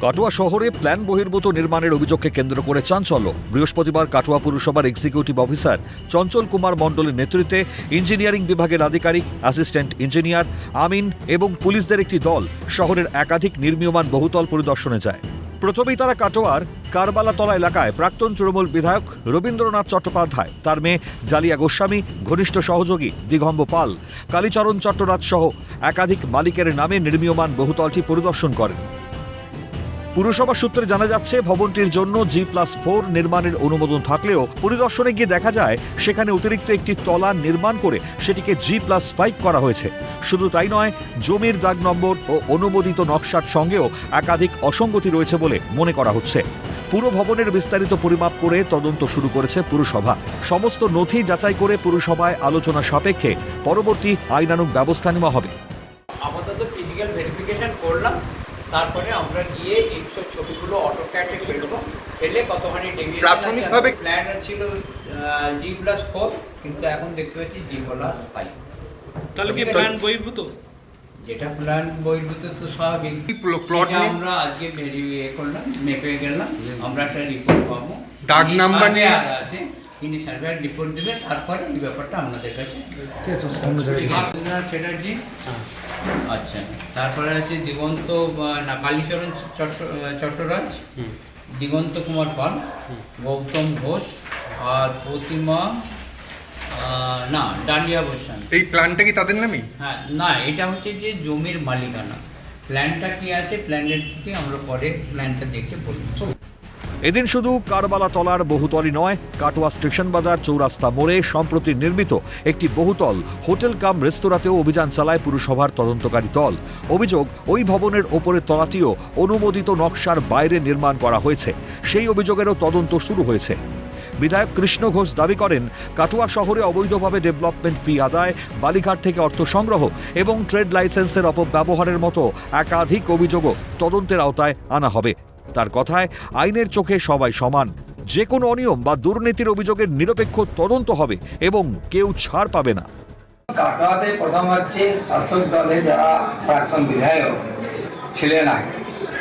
কাটোয়া শহরে প্ল্যান বহির্ভূত নির্মাণের অভিযোগকে কেন্দ্র করে চাঞ্চল্য। বৃহস্পতিবার কাটোয়া পুরসভার এক্সিকিউটিভ অফিসার চঞ্চল কুমার মণ্ডলের নেতৃত্বে ইঞ্জিনিয়ারিং বিভাগের আধিকারিক, অ্যাসিস্ট্যান্ট ইঞ্জিনিয়ার, আমিন এবং পুলিশদের একটি দল শহরের একাধিক নির্মীয়মান বহুতল পরিদর্শনে যায়। প্রথমেই তারা কাটোয়ার কারবালাতলা এলাকায় প্রাক্তন তৃণমূল বিধায়ক রবীন্দ্রনাথ চট্টোপাধ্যায়, তার মেয়ে ডালিয়া গোস্বামী, ঘনিষ্ঠ সহযোগী দিগম্ব পাল, কালীচরণ চট্টরাজ সহ একাধিক মালিকের নামে নির্মীয়মান বহুতলটি পরিদর্শন করেন। পুরসভা সূত্রে জানা যাচ্ছে, ভবনটির জন্য G+4 নির্মাণের অনুমোদন থাকলেও পরিদর্শনে গিয়ে দেখা যায় সেখানে অতিরিক্ত একটি তলা নির্মাণ করে সেটিকে G+5 করা হয়েছে। শুধু তাই নয়, জমির দাগ নম্বর ও অনুমোদিত নকশার সঙ্গেও একাধিক অসঙ্গতি রয়েছে বলে মনে করা হচ্ছে। পুরো ভবনের বিস্তারিত পরিমাপ করে তদন্ত শুরু করেছে পুরসভা। সমস্ত নথি যাচাই করে পুরসভায় আলোচনা সাপেক্ষে পরবর্তী আইনানুগ ব্যবস্থা নেওয়া হবে। আপাতত ফিজিক্যাল ভেরিফিকেশন করলাম, তারপরে আমরা গিয়ে এইসব ছবিগুলো অটোক্যাডে ফেলবো, ফেলে কতখানি ডেভিয়েশন প্রাথমিকভাবে প্ল্যান ছিল G+4, কিন্তু এখন দেখতে পাচ্ছি G+5। তাহলে কি প্ল্যান বহির্ভূত? যেটা প্ল্যান বহির্ভূত তো স্বাভাবিক। প্লট আমরা আজকে করলাম, মেপে গেলাম, আমরা একটা রিপোর্ট পাবো, দাগ নাম্বার নিয়ে আছে, তিনি সার্ভে রিপোর্ট দেবে, তারপরে এই ব্যাপারটা আপনাদের কাছে। চ্যাটার্জি, আচ্ছা, তারপরে আছে দিগন্ত কালীচরণ চট্টরাজ, দিগন্ত কুমার পাল, গৌতম ঘোষ আর প্রতিমা ডালিয়া গোস্বামী। এই প্ল্যানটা কি তাদের নামই? হ্যাঁ, না, এটা হচ্ছে যে জমির মালিকানা। প্ল্যানটা কি আছে, প্ল্যানের থেকে আমরা পরে প্ল্যানটা দেখে বলবো। এদিন শুধু কারবালাতলার বহুতলই নয়, কাটোয়া স্টেশন বাজার চৌরাস্তা মোড়ে সম্প্রতি নির্মিত একটি বহুতল হোটেল কাম রেস্তোরাঁতেও অভিযান চালায় পুরসভার তদন্তকারী দল। অভিযোগ, ওই ভবনের ওপরের তলাটিও অনুমোদিত নকশার বাইরে নির্মাণ করা হয়েছে। সেই অভিযোগেরও তদন্ত শুরু হয়েছে। বিধায়ক কৃষ্ণ ঘোষ দাবি করেন, কাটোয়া শহরে অবৈধভাবে ডেভেলপমেন্ট ফি আদায়, বালিঘাট থেকে অর্থ সংগ্রহ এবং ট্রেড লাইসেন্সের অপব্যবহারের মতো একাধিক অভিযোগও তদন্তের আওতায় আনা হবে। তার কথায়, আইনের চোখে সবাই সমান। যে কোনো অনিয়ম বা দুর্নীতির অভিযোগের নিরপেক্ষ তদন্ত হবে এবং কেউ ছাড় পাবে না। কাটোয়াতে প্রথম হচ্ছে শাসক দলে যারা প্রাক্তন বিধায়ক ছিলেন,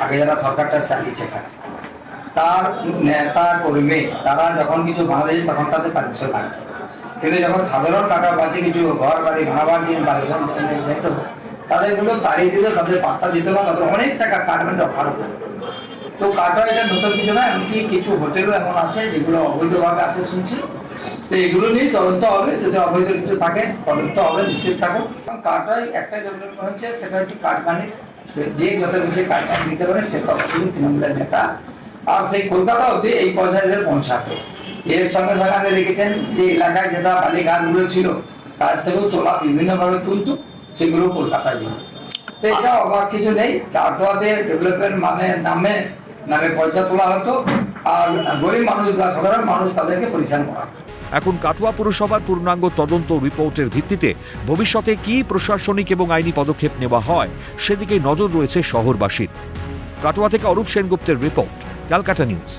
আগে যারা সরকারটা চালিয়েছে, তার নেতা কর্মী তারা যখন কিছু বাংলাদেশে তখন তাদের পারমিশন লাগতো, কিন্তু যখন সাধারণ কাটোয়াবাসী কিছু ঘর বাড়ি ভাঙাবার যে পারমিশন যেত, তাদেরগুলো তাড়িয়ে দিত, তাদের পাত্তা দিত না, তাদের অনেক টাকা কাটমেন্ট অফার হতো। তো কাটোয়া এটা নতুন কিছু না, এমনকি কিছু হোটেলও এমন আছে যেগুলো অবৈধভাবে আছে শুনছি। তো এগুলো নিয়ে তদন্ত হবে, যদি অবৈধ কিছু থাকে তদন্ত হবে, নিশ্চিত থাকুন। কাটোয়ায় একটা ডেভেলপমেন্ট হচ্ছে, সেটা হচ্ছে কাটমানি। যে যত বেশি কাটমানি দিতে পারে সে তত তৃণমূলের নেতা, আর সেই কলকাতা অব্দি এই পয়সা পৌঁছাতো। এর সঙ্গে সঙ্গে আপনি দেখেছেন যে এলাকায় যেটা বালিঘাটগুলো ছিল তার থেকেও তোলা বিভিন্নভাবে তুলতো, সেগুলো কলকাতায় যেত। তো এটা অবাক কিছু নেই, কাটোয়াতে ডেভেলপমেন্ট নামে পয়সা তোলা হতো, আর গরিব মানুষ বা সাধারণ মানুষ তাদেরকে পরিচালনা করা। এখন কাটোয়া পুরসভার পূর্ণাঙ্গ তদন্ত রিপোর্টের ভিত্তিতে ভবিষ্যতে কি প্রশাসনিক এবং আইনি পদক্ষেপ নেওয়া হয় সেদিকে নজর রয়েছে শহরবাসীর। কাটোয়া থেকে অরূপ সেনগুপ্তের রিপোর্ট, ক্যালকাটা নিউজ।